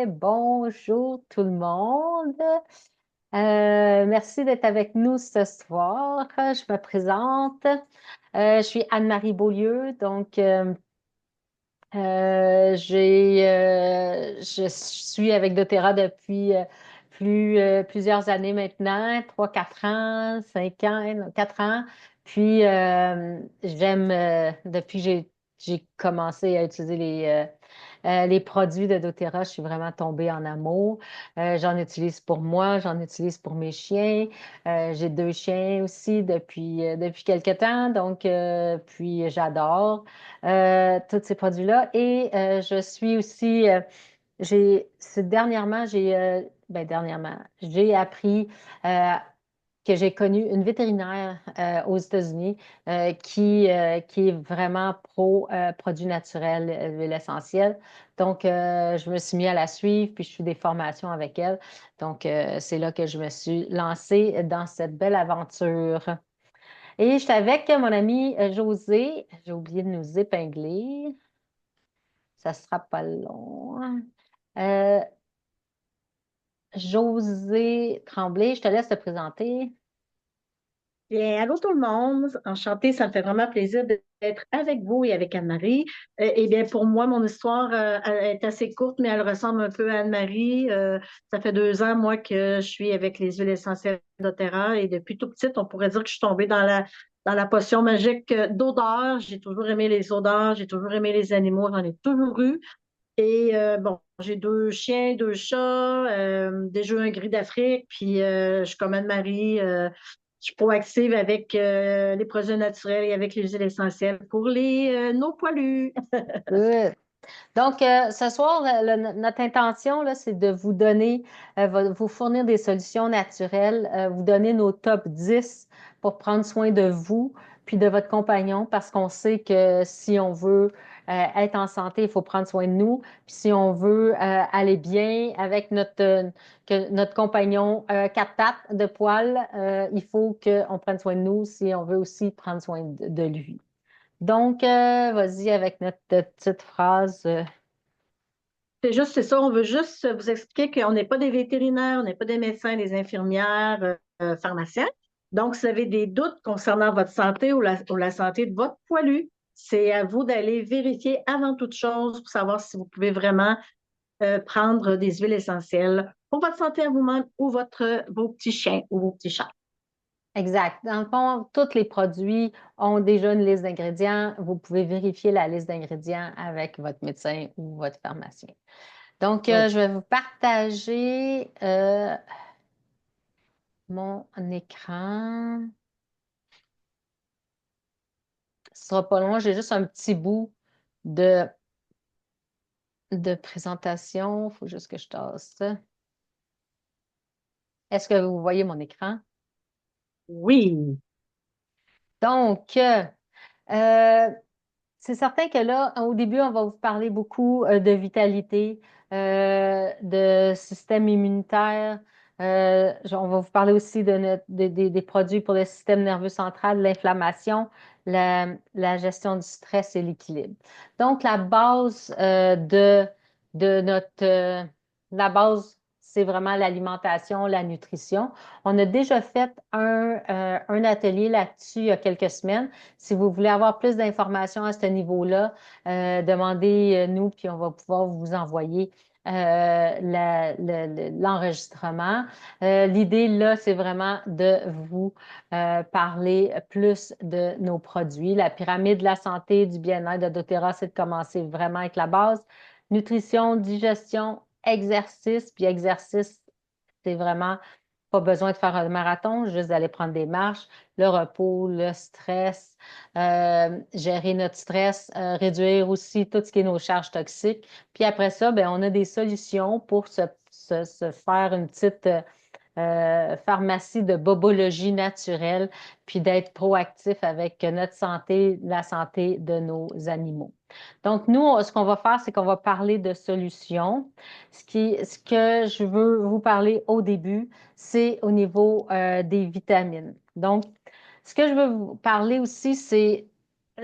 parfait. Bonjour tout le monde. Merci d'être avec nous ce soir. Je me présente. Je suis Anne-Marie Beaulieu. Je suis avec doTERRA depuis plusieurs années maintenant, 3, 4 ans, 5 ans, non, 4 ans. Puis, depuis que j'ai commencé à utiliser les produits de doTERRA, je suis vraiment tombée en amour. J'en utilise pour moi, j'en utilise pour mes chiens. J'ai 2 chiens aussi depuis quelques temps, puis j'adore tous ces produits-là. Et je suis aussi, dernièrement, j'ai appris euh, que j'ai connu une vétérinaire aux États-Unis qui est vraiment pro produits naturels, huile essentielle. Je me suis mis à la suivre, puis je fais des formations avec elle. C'est là que je me suis lancée dans cette belle aventure. Et j'étais avec mon amie Josée. J'ai oublié de nous épingler. Ça sera pas long. Euh, Josée Tremblay, je te laisse te présenter. Bien, allô tout le monde, enchantée, ça me fait vraiment plaisir d'être avec vous et avec Anne-Marie. Eh bien, pour moi, mon histoire elle est assez courte, mais elle ressemble un peu à Anne-Marie. Ça fait 2 ans, moi, que je suis avec les huiles essentielles doTERRA et depuis tout petite, on pourrait dire que je suis tombée dans la potion magique d'odeur. J'ai toujours aimé les odeurs, j'ai toujours aimé les animaux, j'en ai toujours eu. Et bon, j'ai 2 chiens, 2 chats, déjà un gris d'Afrique, puis je suis comme Anne-Marie, je suis proactive avec les produits naturels et avec les huiles essentielles pour nos poilus. Good. Ce soir, notre intention, là, c'est de vous donner, vous fournir des solutions naturelles, vous donner nos top 10 pour prendre soin de vous puis de votre compagnon, parce qu'on sait que si on veut être en santé, il faut prendre soin de nous. Puis si on veut aller bien avec notre compagnon 4 pattes de poil, il faut qu'on prenne soin de nous si on veut aussi prendre soin de lui. Vas-y avec notre petite phrase. C'est ça, on veut juste vous expliquer qu'on n'est pas des vétérinaires, on n'est pas des médecins, des infirmières, pharmaciens. Donc, si vous avez des doutes concernant votre santé ou la santé de votre poilu, c'est à vous d'aller vérifier avant toute chose pour savoir si vous pouvez vraiment prendre des huiles essentielles pour votre santé à vous-même ou vos petits chiens ou vos petits chats. Exact. Dans le fond, tous les produits ont déjà une liste d'ingrédients. Vous pouvez vérifier la liste d'ingrédients avec votre médecin ou votre pharmacien. Oui. Je vais vous partager mon écran. Ce sera pas long. J'ai juste un petit bout de, de présentation. Il faut juste que je tasse ça. Est-ce que vous voyez mon écran? Oui. Donc, euh, euh, C'est certain que là, au début, on va vous parler beaucoup de vitalité, de système immunitaire. On va vous parler aussi des produits pour le système nerveux central, l'inflammation, la gestion du stress et l'équilibre. Donc, la base, c'est vraiment l'alimentation, la nutrition. On a déjà fait un atelier là-dessus il y a quelques semaines. Si vous voulez avoir plus d'informations à ce niveau-là, demandez-nous, puis on va pouvoir vous envoyer l'enregistrement. L'idée, là, c'est vraiment de vous parler plus de nos produits. La pyramide de la santé, du bien-être de doTERRA, c'est de commencer vraiment avec la base. Nutrition, digestion, exercice, puis exercice, c'est vraiment pas besoin de faire un marathon, juste d'aller prendre des marches, le repos, le stress, gérer notre stress, réduire aussi tout ce qui est nos charges toxiques. Puis après ça, ben, on a des solutions pour se faire une petite pharmacie de bobologie naturelle, puis d'être proactif avec notre santé, la santé de nos animaux. Donc, nous, ce qu'on va faire, c'est qu'on va parler de solutions. Ce que je veux vous parler au début, c'est au niveau des vitamines. Donc, ce que je veux vous parler aussi, c'est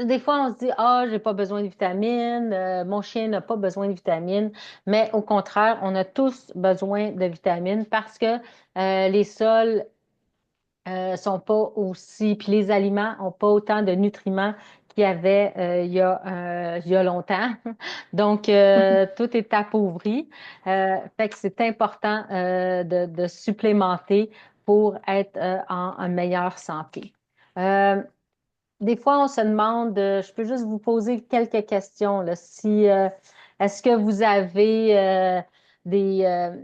des fois, on se dit, ah, j'ai pas besoin de vitamines, mon chien n'a pas besoin de vitamines, mais au contraire, on a tous besoin de vitamines parce que les sols sont pas aussi, puis les aliments n'ont pas autant de nutriments qu'il y avait il y a longtemps. Donc, tout est appauvri. Fait que c'est important de supplémenter pour être en meilleure santé. Euh, des fois, on se demande, je peux juste vous poser quelques questions, là. Si, est-ce que vous avez des, euh,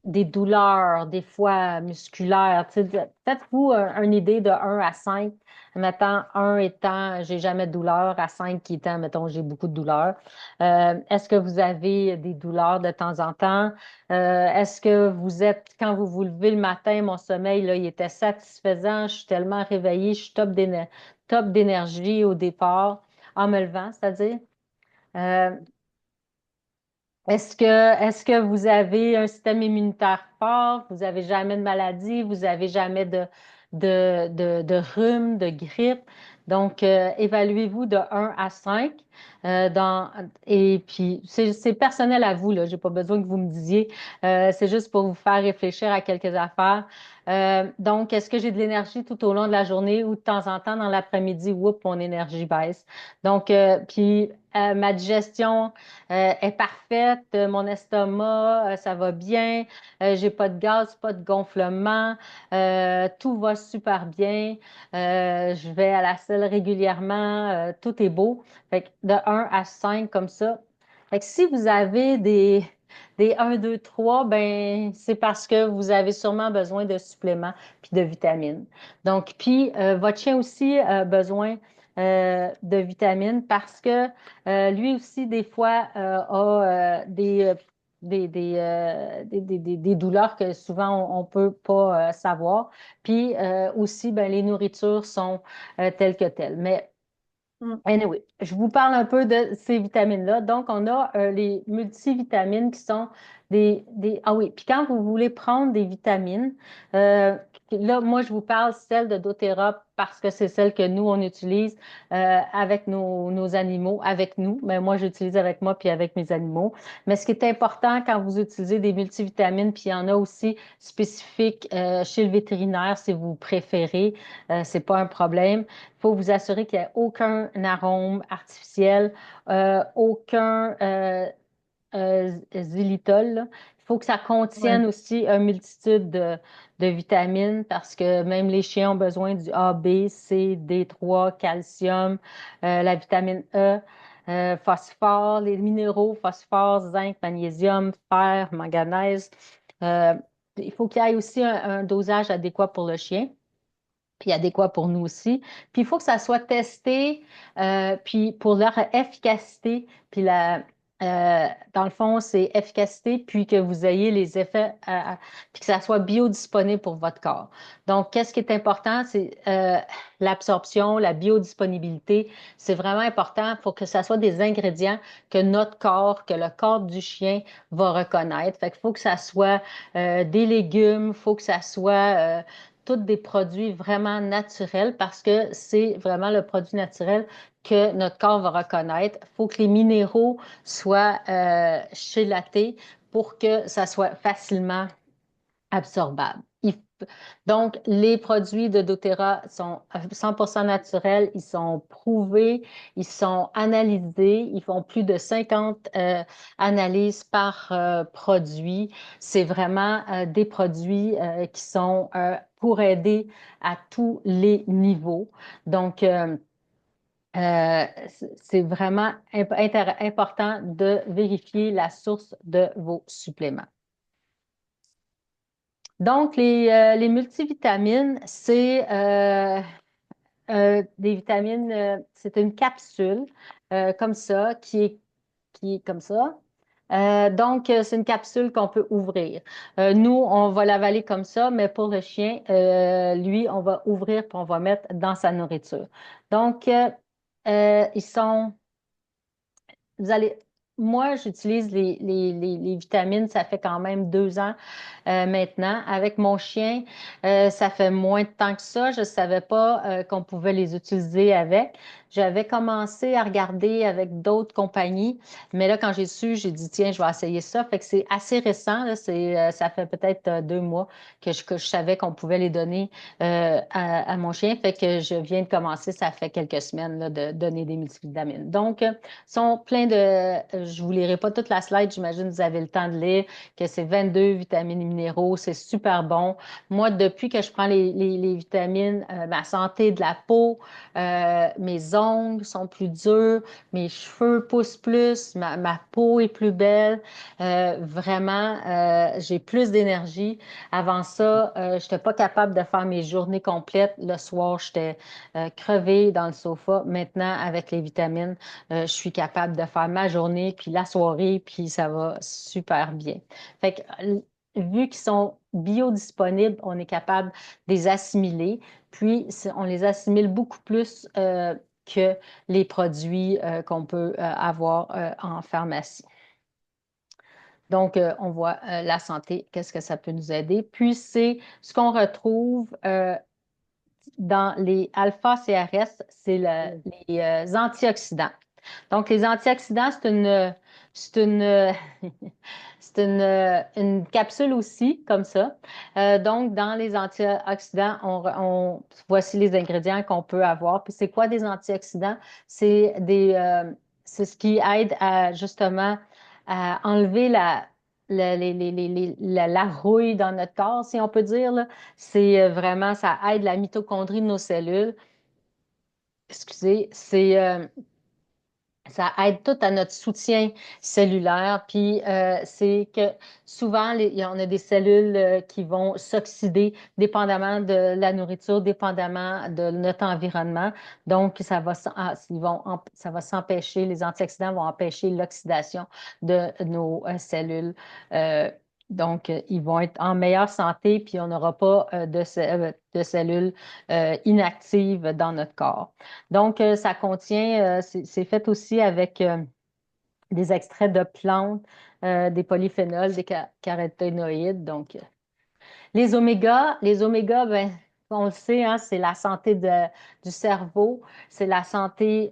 des douleurs, des fois musculaires? Tu sais, faites-vous une idée de 1 à 5. Mettons, 1 étant j'ai jamais de douleur, à 5 qui étant, mettons, j'ai beaucoup de douleurs. Est-ce que vous avez des douleurs de temps en temps? Est-ce que vous êtes, quand vous vous levez le matin, mon sommeil, là, il était satisfaisant, je suis tellement réveillée, je suis top d'énergie au départ, en me levant, c'est-à-dire. Euh, est-ce que vous avez un système immunitaire fort? Vous avez jamais de maladie? Vous avez jamais de rhume, de grippe? Donc, évaluez-vous de 1 à 5. Dans, et puis, c'est personnel à vous, là. J'ai pas besoin que vous me disiez. C'est juste pour vous faire réfléchir à quelques affaires. Donc, est-ce que j'ai de l'énergie tout au long de la journée ou de temps en temps dans l'après-midi, whoop, mon énergie baisse. Donc, puis ma digestion est parfaite, mon estomac, ça va bien, j'ai pas de gaz, pas de gonflement, tout va super bien, je vais à la selle régulièrement, tout est beau. Fait que de 1 à 5 comme ça. Fait que si vous avez des 1, 2, 3, ben c'est parce que vous avez sûrement besoin de suppléments puis de vitamines. Donc, puis votre chien aussi a besoin de vitamines parce que lui aussi, des fois, a des douleurs que souvent on ne peut pas savoir. Puis aussi, ben, les nourritures sont telles que telles. Mais Mm. anyway, je vous parle un peu de ces vitamines-là. Donc, on a les multivitamines qui sont Ah oui, puis quand vous voulez prendre des vitamines, euh, là, moi, je vous parle celle de doTERRA parce que c'est celle que nous, on utilise avec nos animaux, avec nous. Mais moi, j'utilise avec moi puis avec mes animaux. Mais ce qui est important quand vous utilisez des multivitamines, puis il y en a aussi spécifiques chez le vétérinaire si vous préférez, c'est pas un problème. Il faut vous assurer qu'il n'y a aucun arôme artificiel, aucun xylitol, là. Il faut que ça Ouais. contienne aussi une multitude de vitamines parce que même les chiens ont besoin du A, B, C, D3, calcium, la vitamine E, phosphore, les minéraux, phosphore, zinc, magnésium, fer, manganèse. Euh, il faut qu'il y ait aussi un dosage adéquat pour le chien puis adéquat pour nous aussi. Puis il faut que ça soit testé, puis pour leur efficacité, puis dans le fond, c'est efficacité, puis que vous ayez les effets, puis que ça soit biodisponible pour votre corps. Donc, qu'est-ce qui est important? C'est l'absorption, la biodisponibilité. C'est vraiment important. Il faut que ça soit des ingrédients que notre corps, que le corps du chien va reconnaître. Fait qu'il faut que ça soit des légumes, il faut que ça soit tous des produits vraiment naturels parce que c'est vraiment le produit naturel que notre corps va reconnaître. Il faut que les minéraux soient chélatés pour que ça soit facilement absorbable. Donc, les produits de doTERRA sont 100% naturels, ils sont prouvés, ils sont analysés, ils font plus de 50 analyses par produit. C'est vraiment des produits qui sont pour aider à tous les niveaux. Donc, c'est vraiment important de vérifier la source de vos suppléments. Donc, les multivitamines, c'est des vitamines, c'est une capsule comme ça, qui est comme ça. Donc, c'est une capsule qu'on peut ouvrir. Nous, on va l'avaler comme ça, mais pour le chien, lui, on va ouvrir puis on va mettre dans sa nourriture. Donc, ils sont, vous allez moi, j'utilise les vitamines, ça fait quand même 2 ans maintenant. Avec mon chien, ça fait moins de temps que ça. Je ne savais pas qu'on pouvait les utiliser avec. J'avais commencé à regarder avec d'autres compagnies, mais là, quand j'ai su, j'ai dit, tiens, je vais essayer ça. Fait que c'est assez récent, là, ça fait peut-être 2 mois que je savais qu'on pouvait les donner à mon chien. Fait que je viens de commencer, ça fait quelques semaines là, de donner des multivitamines. Donc, sont pleins je vous lirai pas toute la slide, j'imagine que vous avez le temps de lire, que c'est 22 vitamines et minéraux, c'est super bon. Moi, depuis que je prends les vitamines, ma santé de la peau, mes ongles sont plus durs, mes cheveux poussent plus, ma peau est plus belle. Vraiment, j'ai plus d'énergie. Avant ça, je n'étais pas capable de faire mes journées complètes. Le soir, j'étais crevée dans le sofa. Maintenant, avec les vitamines, je suis capable de faire ma journée, puis la soirée, puis ça va super bien. Fait que, vu qu'ils sont biodisponibles, on est capable de les assimiler, puis on les assimile beaucoup plus que les produits qu'on peut avoir en pharmacie. Donc, on voit la santé, qu'est-ce que ça peut nous aider. Puis, c'est ce qu'on retrouve dans les alpha-CRS, c'est les antioxydants. Donc, les antioxydants, c'est une, c'est une capsule aussi, comme ça. Donc, dans les antioxydants, voici les ingrédients qu'on peut avoir. Puis, c'est quoi des antioxydants? C'est ce qui aide à, justement, à enlever la rouille dans notre corps, si on peut dire, là. C'est vraiment, ça aide la mitochondrie de nos cellules. Excusez, ça aide tout à notre soutien cellulaire. Puis c'est que souvent, on a des cellules qui vont s'oxyder dépendamment de la nourriture, dépendamment de notre environnement. Donc, ça va s'empêcher, les antioxydants vont empêcher l'oxydation de nos cellules. Euh, donc, ils vont être en meilleure santé, puis on n'aura pas de cellules inactives dans notre corps. Donc, ça contient, c'est fait aussi avec des extraits de plantes, des polyphénols, des caroténoïdes. Donc, les omégas, ben, on le sait, hein, c'est la santé du cerveau, c'est la santé,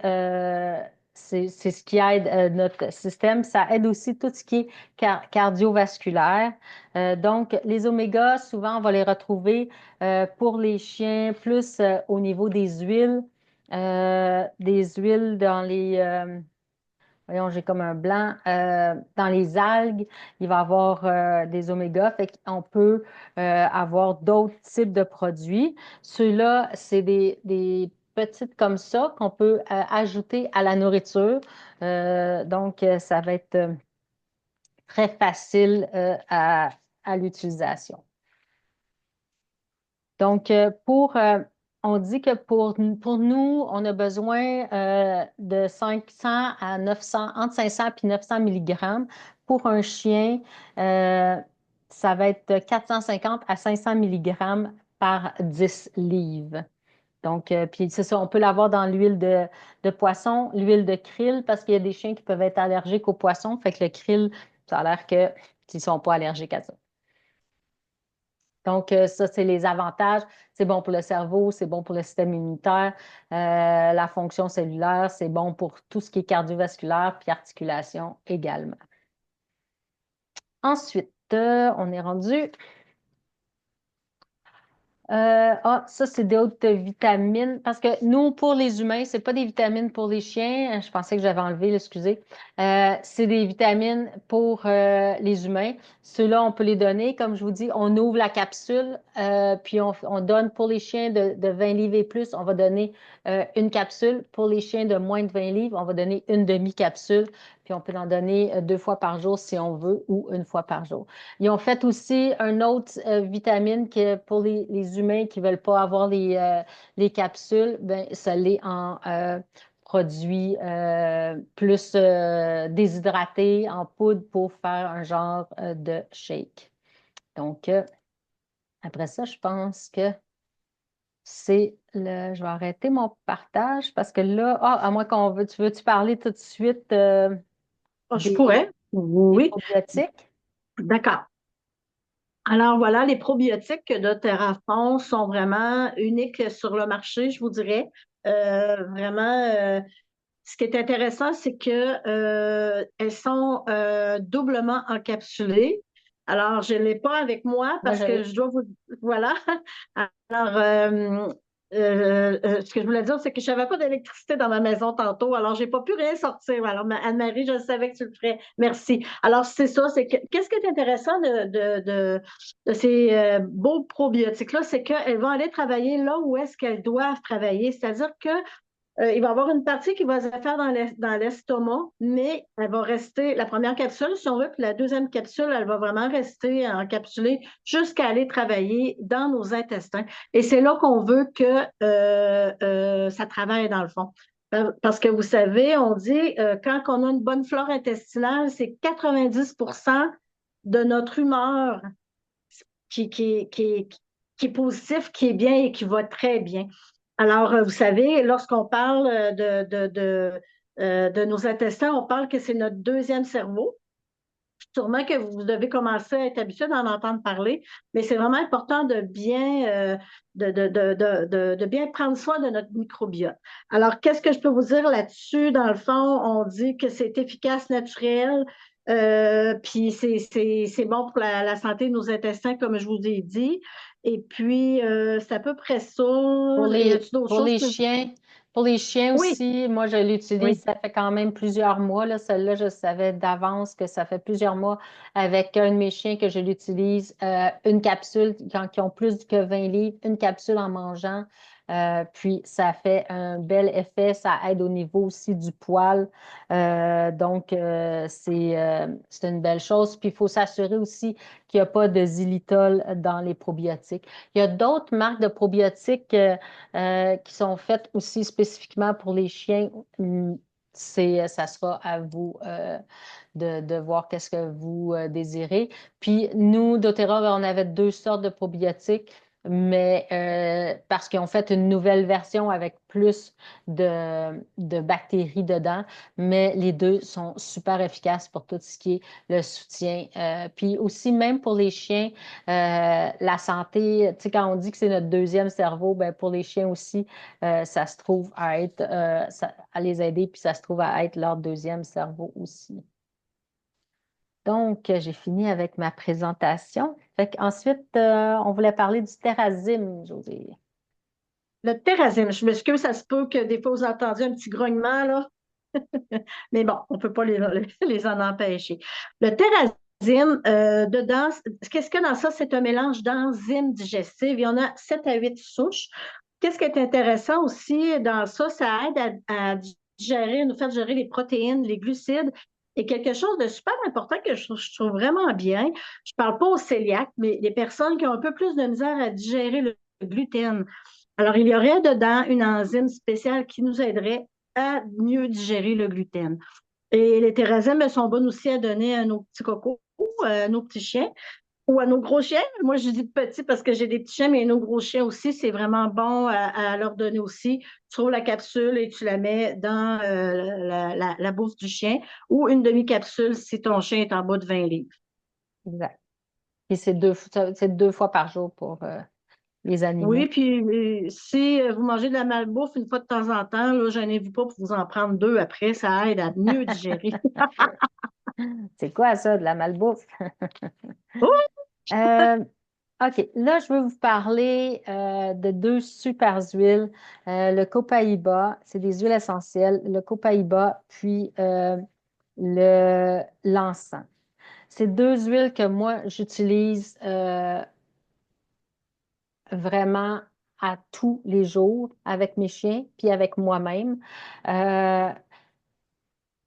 c'est ce qui aide notre système. Ça aide aussi tout ce qui est cardiovasculaire. Donc, les omégas, souvent, on va les retrouver pour les chiens plus au niveau des huiles dans voyons, j'ai comme un blanc. Dans les algues, il va y avoir des omégas. Fait qu'on peut avoir d'autres types de produits. Ceux-là, c'est des petites comme ça qu'on peut ajouter à la nourriture. Donc, ça va être très facile à l'utilisation. Donc, on dit que pour nous, on a besoin de 500 à 900, entre 500 et 900 milligrammes. Pour un chien, euh, ça va être 450 à 500 milligrammes par 10 livres. Donc, puis c'est ça, on peut l'avoir dans l'huile de poisson, l'huile de krill, parce qu'il y a des chiens qui peuvent être allergiques au poisson. Fait que le krill, ça a l'air qu'ils ne sont pas allergiques à ça. Donc, ça, c'est les avantages. C'est bon pour le cerveau, c'est bon pour le système immunitaire, la fonction cellulaire, c'est bon pour tout ce qui est cardiovasculaire, puis articulation également. Ensuite, on est rendu ça, c'est d'autres vitamines. Parce que nous, pour les humains, c'est pas des vitamines pour les chiens. Je pensais que j'avais enlevé, excusez. C'est des vitamines pour les humains. Ceux-là, on peut les donner. Comme je vous dis, on ouvre la capsule, puis on donne pour les chiens de 20 livres et plus, on va donner une capsule. Pour les chiens de moins de 20 livres, on va donner une demi-capsule. Puis on peut en donner 2 fois par jour si on veut ou une fois par jour. Ils ont fait aussi un autre vitamine que pour les humains qui ne veulent pas avoir les capsules, ben, ça l'est en produits plus déshydratés, en poudre pour faire un genre de shake. Donc, après ça, je pense que je vais arrêter mon partage parce que là, à moins tu veux-tu parler tout de suite? Je des, pourrais. des Oui, probiotiques? d'accord. Alors voilà, les probiotiques de Terrafond sont vraiment uniques sur le marché, je vous dirais. Vraiment, ce qui est intéressant, c'est que elles sont doublement encapsulées. Alors, je ne l'ai pas avec moi Moi, parce je que l'ai. je dois vous... Voilà. Alors, ce que je voulais dire, c'est que je n'avais pas d'électricité dans ma maison tantôt, alors je n'ai pas pu rien sortir. Alors, Anne-Marie, je savais que tu le ferais. Merci. Alors, c'est ça, c'est que qu'est-ce qui est intéressant de ces beaux probiotiques-là, c'est qu'elles vont aller travailler là où est-ce qu'elles doivent travailler. C'est-à-dire que il va y avoir une partie qui va se faire dans l'estomac, mais elle va rester, la première capsule, si on veut, puis la deuxième capsule, elle va vraiment rester encapsulée jusqu'à aller travailler dans nos intestins. Et c'est là qu'on veut que ça travaille dans le fond. Parce que vous savez, on dit, quand on a une bonne flore intestinale, c'est 90% de notre humeur qui, qui, qui, qui est positif, qui est bien et qui va très bien. Alors, vous savez, lorsqu'on parle de nos intestins, on parle que c'est notre deuxième cerveau. Sûrement que vous devez commencer à être habitué d'en entendre parler, mais c'est vraiment important de bien prendre soin de notre microbiote. Alors, qu'est-ce que je peux vous dire là-dessus? Dans le fond, on dit que c'est efficace, naturel, puis c'est bon pour la santé de nos intestins, comme je vous ai dit. Et puis, c'est à peu près ça. Y a-t-il d'autres Pour choses les que... chiens, pour les chiens Oui, aussi, moi, je l'utilise, oui. ça fait quand même plusieurs mois, là. Celle-là, je savais d'avance que ça fait plusieurs mois avec un de mes chiens que je l'utilise. Une capsule, quand ils ont plus que 20 livres, une capsule en mangeant. Puis, ça fait un bel effet. Ça aide au niveau aussi du poil. Donc, c'est une belle chose. Puis, il faut s'assurer aussi qu'il n'y a pas de xylitol dans les probiotiques. Il y a d'autres marques de probiotiques qui sont faites aussi spécifiquement pour les chiens. Ça sera à vous de voir qu'est-ce que vous désirez. Puis nous, doTERRA, ben, on avait deux sortes de probiotiques, mais parce qu'ils ont fait une nouvelle version avec plus de bactéries dedans, mais les deux sont super efficaces pour tout ce qui est le soutien. Puis aussi, même pour les chiens, la santé, tu sais, quand on dit que c'est notre deuxième cerveau, ben pour les chiens aussi, ça se trouve à être, à les aider, puis ça se trouve à être leur deuxième cerveau aussi. Donc, j'ai fini avec ma présentation. Fait qu'ensuite, on voulait parler du terrazine, José. Le terrazine, je m'excuse, ça se peut que des fois vous entendiez un petit grognement, là. Mais bon, on ne peut pas les en empêcher. Le terrazine, dedans, qu'est-ce qu'il y a dans ça? C'est un mélange d'enzymes digestives. Il y en a 7 à 8 souches. Qu'est-ce qui est intéressant aussi dans ça? Ça aide à digérer, nous faire digérer les protéines, les glucides. Et quelque chose de super important que je trouve vraiment bien, je ne parle pas aux cœliaques, mais les personnes qui ont un peu plus de misère à digérer le gluten. Alors, il y aurait dedans une enzyme spéciale qui nous aiderait à mieux digérer le gluten. Et les terrazines sont bonnes aussi à donner à nos petits cocos, à nos petits chiens ou à nos gros chiens. Moi, je dis petits parce que j'ai des petits chiens, mais nos gros chiens aussi, c'est vraiment bon à leur donner aussi. Tu trouves la capsule et tu la mets dans la bouffe du chien ou une demi-capsule si ton chien est en bas de 20 livres. Exact. Puis c'est deux fois par jour pour les Oui, animaux. puis si vous mangez de la malbouffe une fois de temps en temps, là, gênez-vous pas pour vous en prendre deux après, ça aide à mieux digérer. C'est quoi ça, de la malbouffe? Oh! Euh, OK, là, je veux vous parler de deux super huiles. Le copaïba, c'est des huiles essentielles. Le copaïba, puis l'encens. C'est deux huiles que moi, j'utilise vraiment à tous les jours avec mes chiens, puis avec moi-même. Euh,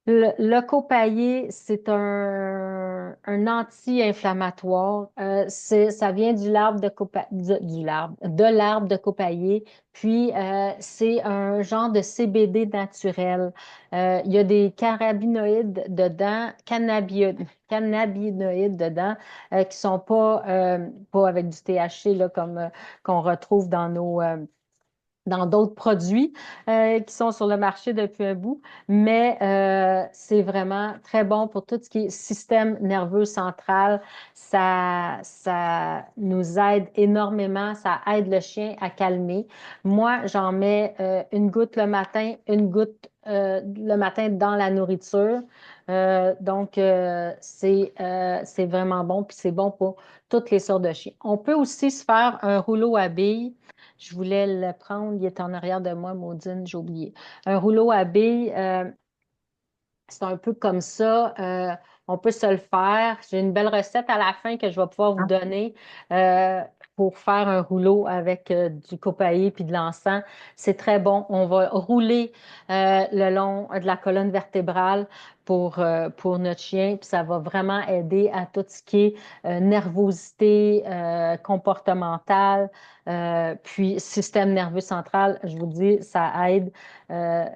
le copaillé, c'est un anti-inflammatoire. Ça vient du l'arbre de l'arbre de copaillé. Puis, c'est un genre de CBD naturel. Il y a des carabinoïdes dedans, cannabinoïdes dedans, qui sont pas avec du THC là, comme qu'on retrouve dans nos dans d'autres produits qui sont sur le marché depuis un bout, mais c'est vraiment très bon pour tout ce qui est système nerveux central. Ça nous aide énormément, ça aide le chien à calmer. Moi, j'en mets une goutte le matin, une goutte le matin dans la nourriture. C'est vraiment bon, puis c'est bon pour toutes les sortes de chiens. On peut aussi se faire un rouleau à billes. Je voulais le prendre, il est en arrière de moi, Maudine, j'ai oublié. Un rouleau à billes, c'est un peu comme ça. On peut se le faire. J'ai une belle recette à la fin que je vais pouvoir vous donner euh, pour faire un rouleau avec du copaï puis de l'encens. C'est très bon. On va rouler le long de la colonne vertébrale pour notre chien. Puis ça va vraiment aider à tout ce qui est nervosité comportementale, puis système nerveux central. Je vous dis, ça aide.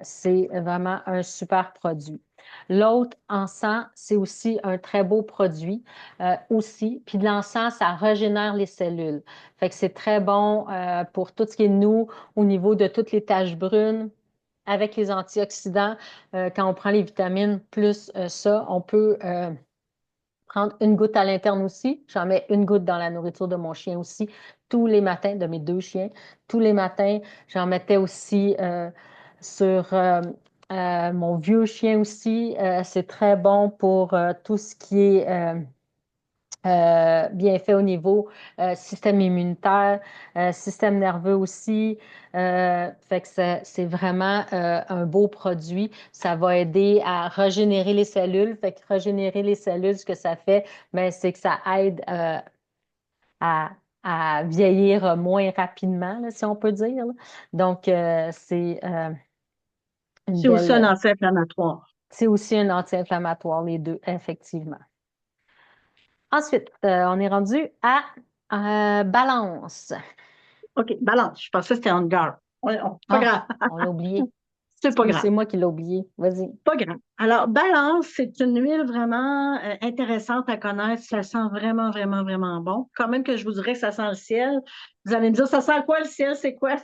C'est vraiment un super produit. L'autre, encens, c'est aussi un très beau produit aussi. Puis de l'encens, ça régénère les cellules. Fait que c'est très bon pour tout ce qui est nous au niveau de toutes les taches brunes. Avec les antioxydants, quand on prend les vitamines plus ça, on peut prendre une goutte à l'interne aussi. J'en mets une goutte dans la nourriture de mon chien aussi, tous les matins, de mes deux chiens. Tous les matins, j'en mettais aussi sur mon vieux chien aussi. C'est très bon pour tout ce qui est bien fait au niveau système immunitaire, système nerveux aussi. Fait que c'est vraiment un beau produit. Ça va aider à régénérer les cellules. Fait que régénérer les cellules, ce que ça fait, ben, c'est que ça aide à, à vieillir moins rapidement, là, si on peut dire, là. Donc, c'est une C'est aussi un belle. anti-inflammatoire. C'est aussi un anti-inflammatoire, les deux, effectivement. Ensuite, on est rendu à balance. OK, balance. Je pensais que c'était en garde. Pas Ah, grave. on l'a oublié. C'est pas Ou c'est grave. moi qui l'ai oublié. Vas-y. Pas grave. Alors, Balance, c'est une huile vraiment intéressante à connaître. Ça sent vraiment, vraiment, vraiment bon. Quand même que je vous dirais que ça sent le ciel. Vous allez me dire, ça sent quoi le ciel? C'est quoi?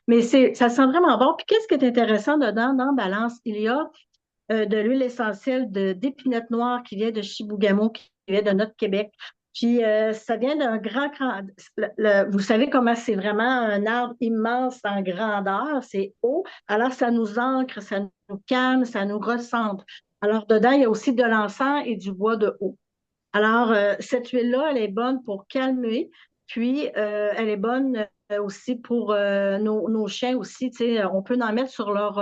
Mais ça sent vraiment bon. Puis qu'est-ce qui est intéressant dedans, dans Balance? Il y a de l'huile essentielle d'épinette noire qui vient de Chibougamau, qui vient de notre Québec. Puis ça vient d'un grand. Vous savez comment c'est vraiment un arbre immense en grandeur, c'est haut. Alors ça nous ancre, ça nous calme, ça nous recentre. Alors dedans, il y a aussi de l'encens et du bois de haut. Alors cette huile-là, elle est bonne pour calmer. Puis elle est bonne aussi pour nos chiens aussi. Tu sais, on peut en mettre sur leur,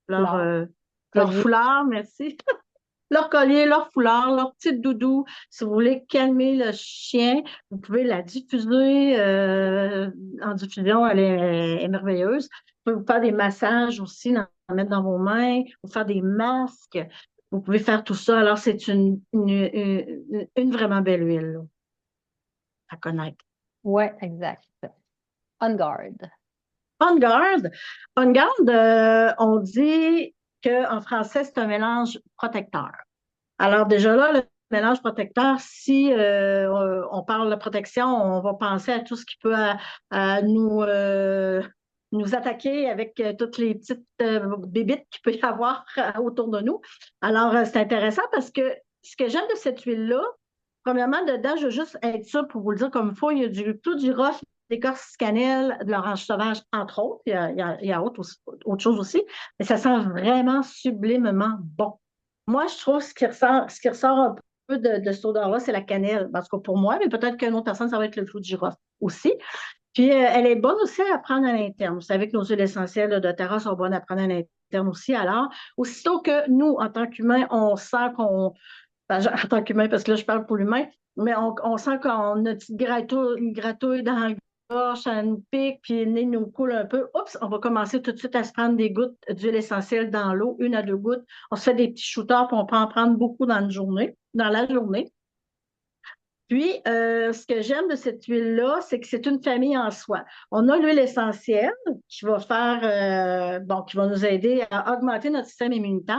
Flore. euh, leur Collier. foulard, merci. Leur collier, leur foulard, leur petite doudou. Si vous voulez calmer le chien, vous pouvez la diffuser en diffusion, elle est merveilleuse. Vous pouvez vous faire des massages aussi, en mettre dans vos mains, vous faire des masques. Vous pouvez faire tout ça. Alors, c'est une vraiment belle huile là, à connaître. Ouais, exact. On guard. On garde, on garde, on dit qu'en français, c'est un mélange protecteur. Alors déjà là, le mélange protecteur, si on parle de protection, on va penser à tout ce qui peut nous attaquer avec toutes les petites bébites qu'il peut y avoir autour de nous. Alors, c'est intéressant parce que ce que j'aime de cette huile-là, premièrement, dedans, je veux juste être sûre pour vous le dire comme il faut, il y a tout du rough, d'écorce cannelle, de l'orange sauvage, entre autres. Il y a autre chose aussi, mais ça sent vraiment sublimement bon. Moi, je trouve ce qui ressort un peu de cette odeur-là, c'est la cannelle. Parce que pour moi, mais peut-être qu'une autre personne, ça va être le flou de girofle aussi. Puis, elle est bonne aussi à prendre à l'interne. Vous savez que nos huiles essentielles là, de terrasse sont bonnes à prendre à l'interne aussi. Alors, aussitôt que nous, en tant qu'humains, on sent qu'on. En tant qu'humain, parce que là, je parle pour l'humain, mais on sent qu'on a une petite gratouille dans la gorge, ça nous pique, puis le nez nous coule un peu. Oups, on va commencer tout de suite à se prendre des gouttes d'huile essentielle dans l'eau, une à deux gouttes. On se fait des petits shooters, puis on peut en prendre beaucoup dans la journée. Puis, ce que j'aime de cette huile-là, c'est que c'est une famille en soi. On a l'huile essentielle qui va faire, bon, qui va nous aider à augmenter notre système immunitaire.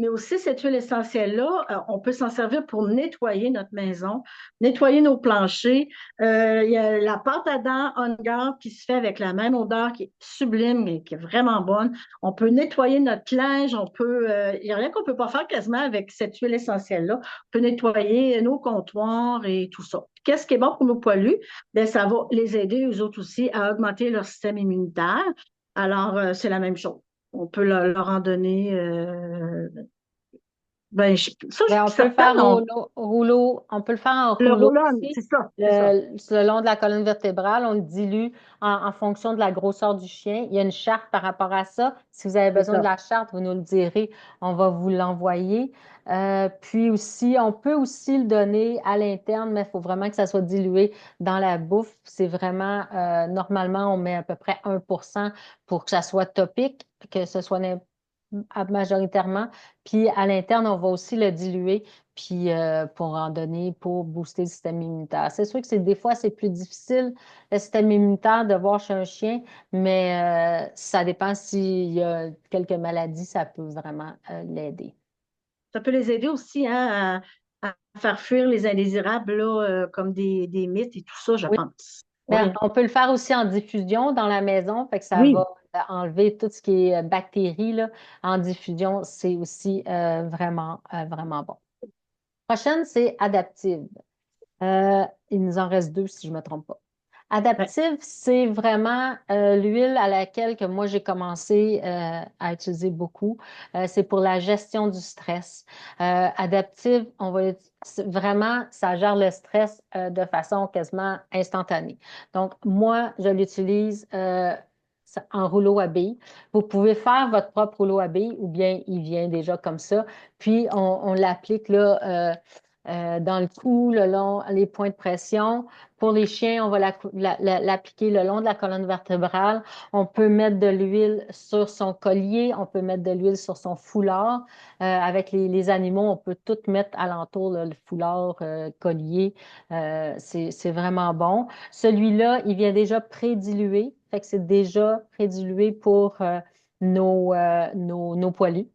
mais aussi cette huile essentielle-là, on peut s'en servir pour nettoyer notre maison, nettoyer nos planchers. Il y a la pâte à dents On Guard qui se fait avec la même odeur qui est sublime et qui est vraiment bonne. On peut nettoyer notre linge, il n'y a rien qu'on ne peut pas faire quasiment avec cette huile essentielle-là. On peut nettoyer nos comptoirs et tout ça. Qu'est-ce qui est bon pour nos poilus? Bien, ça va les aider, eux autres aussi, à augmenter leur système immunitaire. Alors, c'est la même chose. On peut leur en donner. Ça, je Ben, on suis peut le faire certaine. on peut le faire en Le rouleau roll-on, aussi. c'est ça, c'est ça. Le long de la colonne vertébrale, on le dilue en fonction de la grosseur du chien. Il y a une charte par rapport à ça. Si vous avez C'est besoin de ça. la charte, vous nous le direz, on va vous l'envoyer. Puis aussi, on peut aussi le donner à l'interne, mais il faut vraiment que ça soit dilué dans la bouffe. C'est vraiment, normalement, on met à peu près 1% pour que ça soit topique, que ce soit majoritairement. Puis à l'interne, on va aussi le diluer puis pour en donner, pour booster le système immunitaire. C'est sûr que des fois, c'est plus difficile, le système immunitaire, de voir chez un chien, mais ça dépend s'il y a quelques maladies, ça peut vraiment l'aider. Ça peut les aider aussi hein, à faire fuir les indésirables, là, comme des mythes et tout ça, je Oui. pense. Mais Oui. on peut le faire aussi en diffusion dans la maison, fait que ça va Oui. enlever tout ce qui est bactéries là, en diffusion. C'est aussi vraiment bon. Prochaine, c'est adaptive. Il nous en reste deux si je ne me trompe pas. Ben, Adaptive, c'est vraiment l'huile à laquelle que moi j'ai commencé à utiliser beaucoup. C'est pour la gestion du stress. Adaptive, vraiment, ça gère le stress de façon quasiment instantanée. Donc, moi, je l'utilise en rouleau à billes. Vous pouvez faire votre propre rouleau à billes ou bien il vient déjà comme ça. Puis, on l'applique là. Dans le cou, le long, les points de pression. Pour les chiens, on va l'appliquer le long de la colonne vertébrale. On peut mettre de l'huile sur son collier, on peut mettre de l'huile sur son foulard. Avec les animaux, on peut tout mettre alentour, là, le foulard, collier. C'est vraiment bon. Celui-là, il vient déjà prédilué, fait que c'est déjà prédilué pour nos poilus.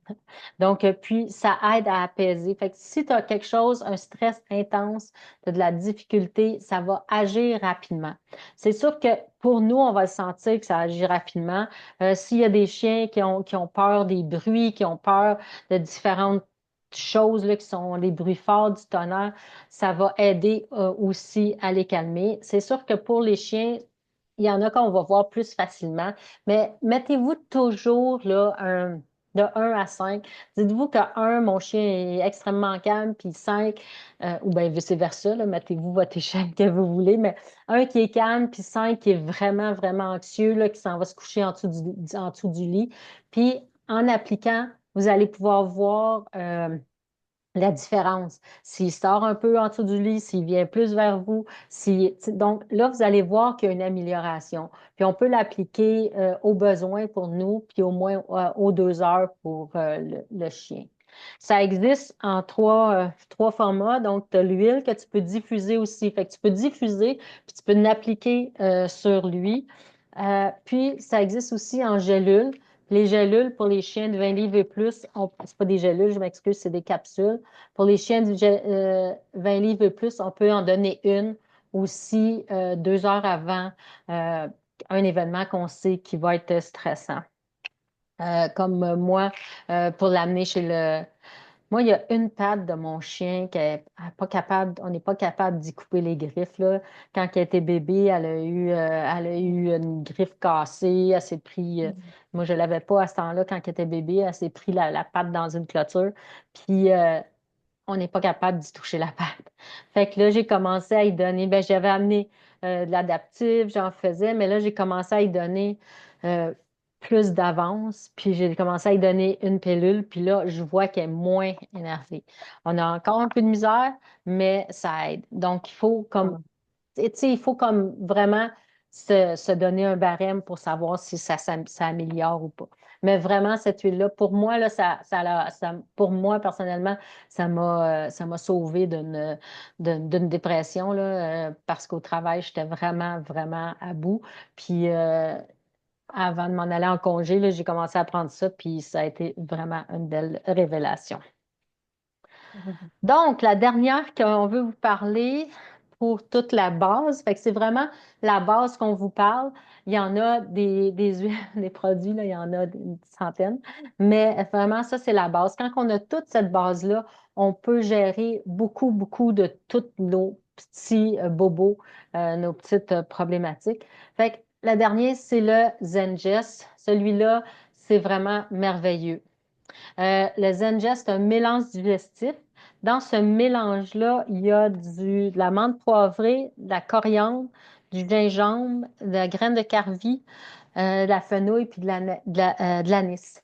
Donc, puis, ça aide à apaiser. Fait que si tu as quelque chose, un stress intense, tu as de la difficulté, ça va agir rapidement. C'est sûr que pour nous, on va le sentir que ça agit rapidement. S'il y a des chiens qui ont peur des bruits, qui ont peur de différentes choses là, qui sont les bruits forts du tonnerre, ça va aider aussi à les calmer. C'est sûr que pour les chiens, il y en a qu'on va voir plus facilement, mais mettez-vous toujours là, de 1 à 5. Dites-vous que 1, mon chien est extrêmement calme, puis 5, ou bien vice-versa, là, mettez-vous votre échelle que vous voulez, mais 1 qui est calme, puis 5 qui est vraiment anxieux, là, qui s'en va se coucher en dessous du lit. Puis en appliquant, vous allez pouvoir voir la différence. S'il sort un peu en dessous du lit, s'il vient plus vers vous, donc là, vous allez voir qu'il y a une amélioration. Puis on peut l'appliquer au besoin pour nous, puis au moins aux 2 heures pour le chien. Ça existe en trois formats. Donc, tu as l'huile que tu peux diffuser aussi. Fait que tu peux diffuser, puis tu peux l'appliquer sur lui. Puis, ça existe aussi en gélule. Les gélules pour les chiens de 20 livres et plus, c'est pas des gélules, je m'excuse, c'est des capsules. Pour les chiens de 20 livres et plus, on peut en donner une aussi 2 heures avant un événement qu'on sait qui va être stressant. Comme moi, pour l'amener chez le... Moi, il y a une patte de mon chien qui est pas capable, on n'est pas capable d'y couper les griffes, là. Quand elle était bébé, elle a eu une griffe cassée, elle s'est pris, moi je l'avais pas à ce temps-là quand elle était bébé, elle s'est pris la patte dans une clôture, puis on n'est pas capable d'y toucher la patte. Fait que là, j'ai commencé à y donner, ben j'avais amené de l'adaptif, j'en faisais, mais là, j'ai commencé à y donner euh, plus d'avance, puis j'ai commencé à y donner une pilule, puis là, je vois qu'elle est moins énervée. On a encore un peu de misère, mais ça aide. Donc, il faut comme tu sais, il faut comme vraiment se donner un barème pour savoir si ça améliore ou pas. Mais vraiment, cette huile-là, pour moi, là, pour moi, personnellement, ça m'a sauvé d'une dépression, là, parce qu'au travail, j'étais vraiment à bout. Puis, avant de m'en aller en congé, là, j'ai commencé à prendre ça, puis ça a été vraiment une belle révélation. Mhm. Donc, la dernière qu'on veut vous parler pour toute la base, fait que c'est vraiment la base qu'on vous parle. Il y en a des huiles, des produits, là, il y en a une centaine, mais vraiment, ça, c'est la base. Quand on a toute cette base-là, on peut gérer beaucoup, beaucoup de tous nos petits bobos, nos petites problématiques. Fait que la dernière, c'est le Zengest. Celui-là, c'est vraiment merveilleux. Le Zengest, c'est un mélange digestif. Dans ce mélange-là, il y a de la menthe poivrée, de la coriandre, du gingembre, de la graine de carvi, de la fenouil puis de l'anis.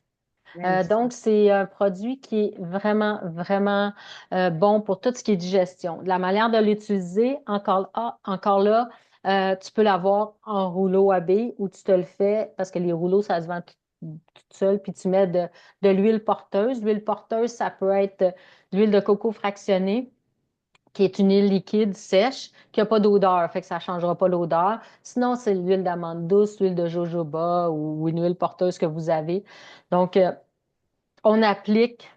Nice. Donc, c'est un produit qui est vraiment, vraiment bon pour tout ce qui est digestion. La manière de l'utiliser, encore là, tu peux l'avoir en rouleau à billes ou tu te le fais parce que les rouleaux, ça se vend tout seul, puis tu mets de l'huile porteuse. L'huile porteuse, ça peut être de l'huile de coco fractionnée, qui est une huile liquide sèche, qui n'a pas d'odeur, fait que ça ne changera pas l'odeur. Sinon, c'est l'huile d'amande douce, l'huile de jojoba ou une huile porteuse que vous avez. Donc, on applique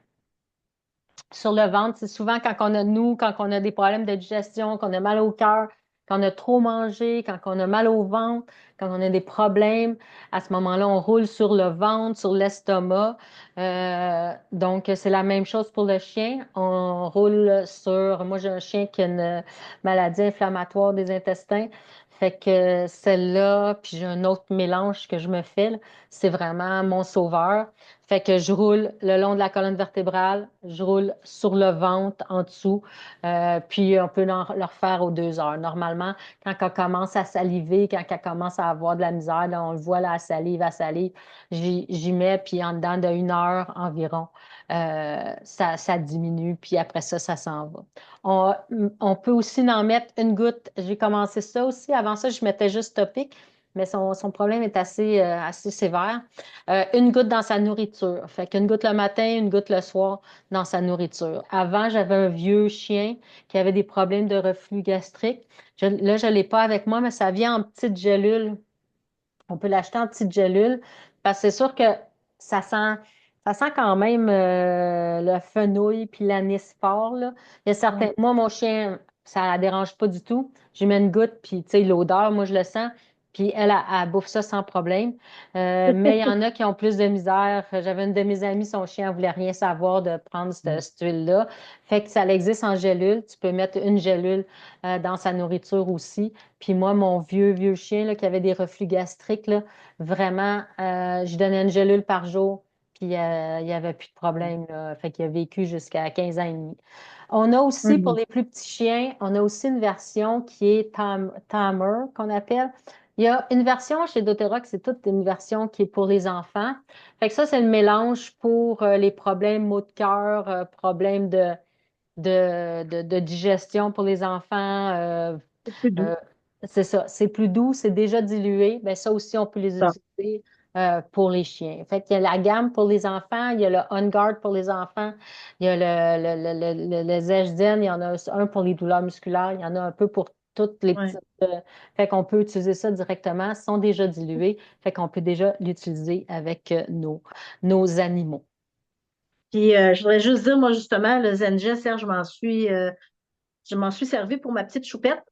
sur le ventre. C'est souvent quand on a des problèmes de digestion, qu'on a mal au cœur, quand on a trop mangé, quand on a mal au ventre, quand on a des problèmes. À ce moment-là, on roule sur le ventre, sur l'estomac. Donc, c'est la même chose pour le chien. On roule sur... Moi, j'ai un chien qui a une maladie inflammatoire des intestins. Fait que celle-là, puis j'ai un autre mélange que je me fais, là, c'est vraiment mon sauveur. Fait que je roule le long de la colonne vertébrale, je roule sur le ventre en dessous, puis on peut le refaire aux 2 heures. Normalement, quand on commence à saliver, quand on commence à avoir de la misère, là, on le voit, là, à salive, j'y mets, puis en dedans d'1 heure environ, ça diminue, puis après ça, ça s'en va. On, on peut aussi en mettre une goutte. J'ai commencé ça aussi. Avant ça, je mettais juste Topic, mais son problème est assez sévère. Une goutte dans sa nourriture. Fait qu'une goutte le matin, une goutte le soir dans sa nourriture. Avant, j'avais un vieux chien qui avait des problèmes de reflux gastrique. Là, je ne l'ai pas avec moi, mais ça vient en petites gélules. On peut l'acheter en petites gélules parce que c'est sûr que ça sent, ça sent quand même le fenouil puis l'anis fort, là. Il y a certains... Mhm. Moi, mon chien, ça la dérange pas du tout. Je lui mets une goutte, puis tu sais, l'odeur, moi, je le sens. Puis elle bouffe ça sans problème. Mais il y en a qui ont plus de misère. J'avais une de mes amies, son chien ne voulait rien savoir de prendre cette huile-là. Fait que ça existe en gélule. Tu peux mettre une gélule dans sa nourriture aussi. Puis moi, mon vieux chien là, qui avait des reflux gastriques, là, vraiment, je donnais une gélule par jour, puis il n'y avait plus de problème, là. Fait qu'il a vécu jusqu'à 15 ans et demi. On a aussi, pour Mhm. les plus petits chiens, on a aussi une version qui est Tamer, qu'on appelle. Il y a une version chez doTERRA, c'est toute une version qui est pour les enfants. Fait que ça, c'est le mélange pour les problèmes maux de cœur, problèmes de digestion pour les enfants, C'est plus doux. euh, c'est ça, c'est plus doux, c'est déjà dilué. Ben, ça aussi, on peut les Ça. utiliser pour les chiens. Fait qu'il y a la gamme pour les enfants, il y a le On Guard pour les enfants, il y a le Zejden, il y en a un pour les douleurs musculaires, il y en a un peu pour toutes les Ouais. petites. Fait qu'on peut utiliser ça directement, ils sont déjà dilués, fait qu'on peut déjà l'utiliser avec nos animaux. Puis je voudrais juste dire, moi, justement, le Zenja, Serge, je m'en suis servi pour ma petite choupette.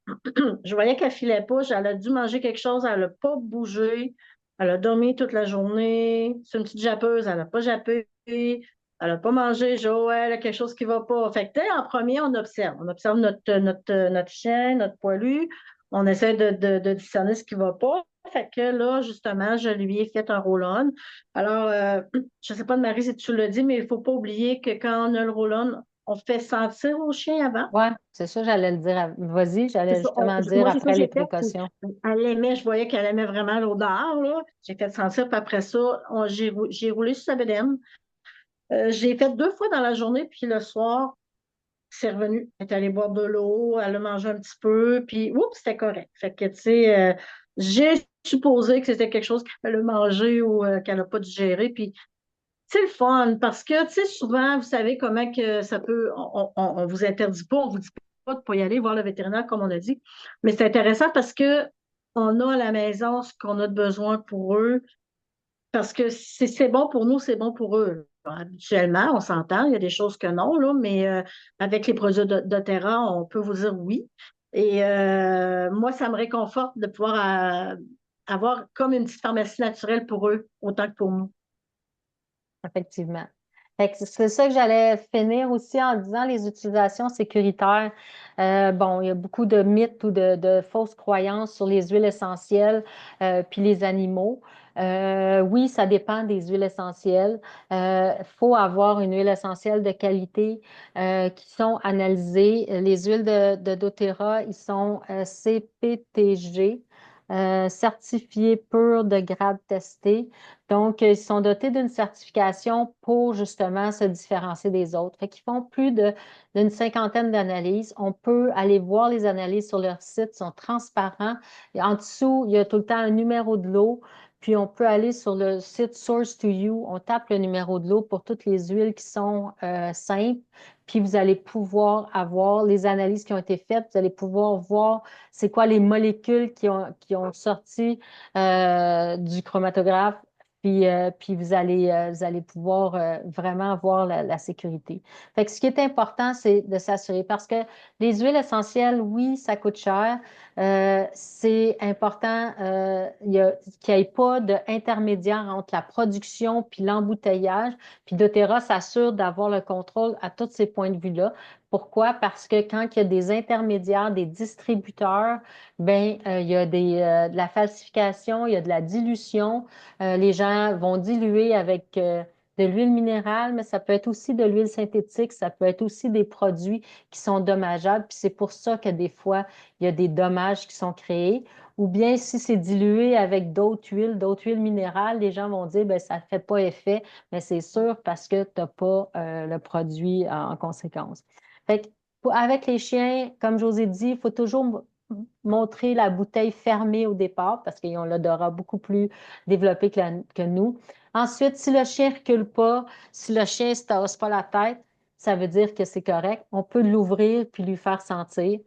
Je voyais qu'elle filait pas. Elle a dû manger quelque chose. Elle n'a pas bougé. Elle a dormi toute la journée. C'est une petite jappeuse. Elle n'a pas jappé. Elle n'a pas mangé. J'ai dit, oh, ouais, elle a quelque chose qui ne va pas. Fait que, tu sais, en premier, on observe. On observe notre chien, notre poilu. On essaie de discerner ce qui ne va pas. Fait que là, justement, je lui ai fait un roll-on. Alors, je ne sais pas, Marie, si tu le dis, mais il ne faut pas oublier que quand on a le roll-on, on fait sentir au chien avant. Ouais, c'est ça, j'allais le dire. Vas-y, C'est j'allais ça. justement dire Moi, c'est ça que après les j'ai fait. Puis, précautions. elle aimait, je voyais qu'elle aimait vraiment l'odeur, là. J'ai fait sentir, puis après ça, j'ai roulé sur sa bedaine. J'ai fait 2 fois dans la journée, puis le soir, c'est revenu. Elle est allée boire de l'eau, elle a mangé un petit peu, puis oups, c'était correct. Fait que, tu sais, j'ai supposé que c'était quelque chose qu'elle a mangé ou qu'elle n'a pas digéré, puis c'est le fun parce que, tu sais, souvent, vous savez comment que ça peut, on vous interdit pas, on vous dit pas de pas y aller voir le vétérinaire, comme on a dit. Mais c'est intéressant parce que on a à la maison ce qu'on a de besoin pour eux. Parce que si c'est bon pour nous, c'est bon pour eux. Bon, habituellement, on s'entend, il y a des choses que non, là, mais avec les produits doTERRA, on peut vous dire oui. Et moi, ça me réconforte de pouvoir avoir comme une petite pharmacie naturelle pour eux, autant que pour nous. Effectivement. Fait que c'est ça que j'allais finir aussi en disant les utilisations sécuritaires. Bon, il y a beaucoup de mythes ou de fausses croyances sur les huiles essentielles puis les animaux. Oui, ça dépend des huiles essentielles. Il faut avoir une huile essentielle de qualité qui sont analysées. Les huiles de doTERRA, ils sont CPTG, certifiées pures de grade testé. Donc, ils sont dotés d'une certification pour justement se différencier des autres. Fait qu'ils font d'une cinquantaine d'analyses. On peut aller voir les analyses sur leur site, ils sont transparents. Et en dessous, il y a tout le temps un numéro de l'eau. Puis, on peut aller sur le site Source to You. On tape le numéro de l'eau pour toutes les huiles qui sont simples. Puis, vous allez pouvoir avoir les analyses qui ont été faites. Vous allez pouvoir voir c'est quoi les molécules qui ont sorti du chromatographe puis vous allez pouvoir vraiment avoir la sécurité. Fait que ce qui est important, c'est de s'assurer parce que les huiles essentielles, oui, ça coûte cher. C'est important qu'il n'y ait pas d'intermédiaire entre la production puis l'embouteillage. Puis doTERRA s'assure d'avoir le contrôle à tous ces points de vue-là. Pourquoi? Parce que quand il y a des intermédiaires, des distributeurs, ben il y a de la falsification, il y a de la dilution. Les gens vont diluer avec de l'huile minérale, mais ça peut être aussi de l'huile synthétique, ça peut être aussi des produits qui sont dommageables. Puis c'est pour ça que des fois, il y a des dommages qui sont créés. Ou bien si c'est dilué avec d'autres huiles minérales, les gens vont dire, ben ça ne fait pas effet, mais c'est sûr parce que tu n'as pas le produit en conséquence. Fait que, avec les chiens, comme je vous ai dit, il faut toujours montrer la bouteille fermée au départ parce qu'ils ont l'odorat beaucoup plus développé que nous. Ensuite, si le chien ne recule pas, si le chien ne se tasse pas la tête, ça veut dire que c'est correct. On peut l'ouvrir puis lui faire sentir.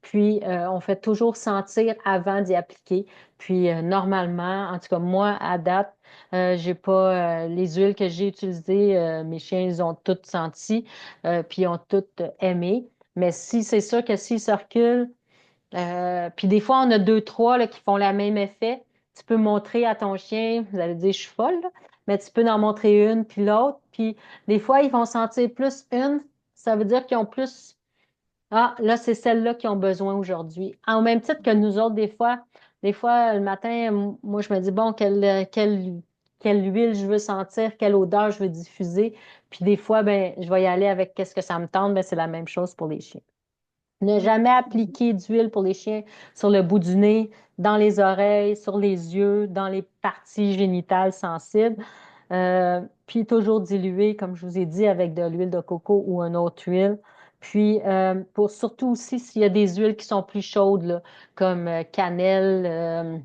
Puis, on fait toujours sentir avant d'y appliquer. Puis, normalement, en tout cas, moi, à date, j'ai pas les huiles que j'ai utilisées, mes chiens, ils ont toutes senti, puis ils ont toutes aimé. Mais si c'est sûr que s'ils se reculent, puis des fois, on a deux, trois là, qui font le même effet. Tu peux montrer à ton chien, vous allez dire, je suis folle, là, mais tu peux en montrer une, puis l'autre. Puis des fois, ils vont sentir plus une. Ça veut dire qu'ils ont plus. Ah, là, c'est celle-là qui ont besoin aujourd'hui. Au même titre que nous autres, des fois, le matin, moi, je me dis, bon, quelle huile je veux sentir, quelle odeur je veux diffuser. Puis des fois, ben, je vais y aller avec qu'est-ce que ça me tente. Ben, c'est la même chose pour les chiens. Ne jamais appliquer d'huile pour les chiens sur le bout du nez, dans les oreilles, sur les yeux, dans les parties génitales sensibles. Puis toujours diluer, comme je vous ai dit, avec de l'huile de coco ou une autre huile. Puis pour surtout aussi s'il y a des huiles qui sont plus chaudes, là, comme cannelle,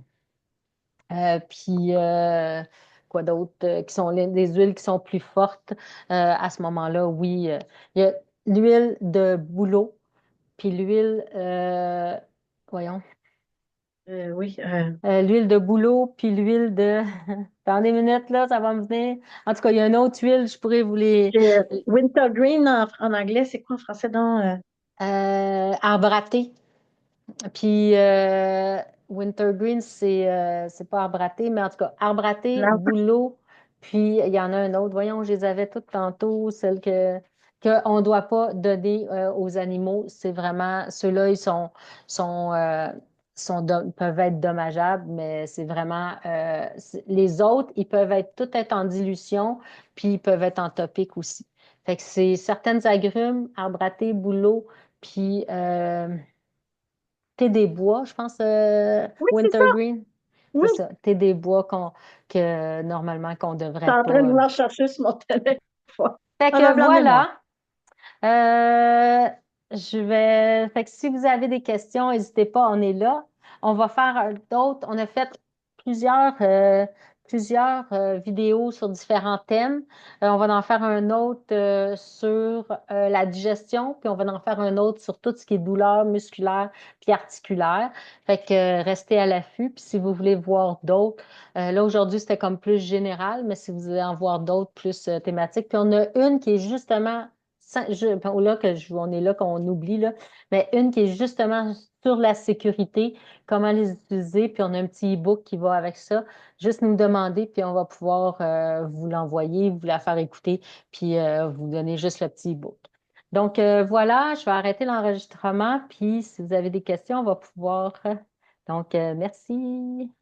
puis quoi d'autre, qui sont des huiles qui sont plus fortes. À ce moment-là, oui, il y a l'huile de bouleau. Puis l'huile, voyons, Oui. l'huile de bouleau, puis l'huile de... Dans des minutes, là, ça va me venir. En tout cas, il y a une autre huile, je pourrais vous les... Wintergreen en anglais, c'est quoi en français? Donc, Arbre à thé. Puis wintergreen, c'est pas arbre à thé, mais en tout cas, arbre à thé, non. bouleau, puis il y en a un autre. Voyons, je les avais toutes tantôt, celles qu'on ne doit pas donner aux animaux. C'est vraiment, ceux-là, sont, euh, peuvent être dommageables, mais c'est vraiment, les autres, ils peuvent être tout être en dilution, puis ils peuvent être en topique aussi. Fait que c'est certaines agrumes, arbre à thé, bouleau, puis thé des bois, je pense, Oui, c'est ça. wintergreen. Oui, C'est ça, thé des bois que normalement qu'on je devrait suis en train de pas. vouloir chercher sur mon téléphone. Fait On a un que blanc de mémoire. voilà. Euh, Fait que si vous avez des questions, n'hésitez pas, on est là. On va faire d'autres. On a fait plusieurs plusieurs vidéos sur différents thèmes. On va en faire un autre sur la digestion, puis on va en faire un autre sur tout ce qui est douleur musculaire puis articulaire. Fait que restez à l'affût. Puis si vous voulez voir d'autres, là aujourd'hui c'était comme plus général, mais si vous voulez en voir d'autres plus thématiques, puis on a une qui est justement bon, là on est là qu'on oublie là, mais une qui est justement sur la sécurité, comment les utiliser, puis on a un petit e-book qui va avec ça. Juste nous demander, puis on va pouvoir vous l'envoyer, vous la faire écouter, puis vous donner juste le petit bout. Donc voilà, je vais arrêter l'enregistrement, puis si vous avez des questions, on va pouvoir. Donc merci.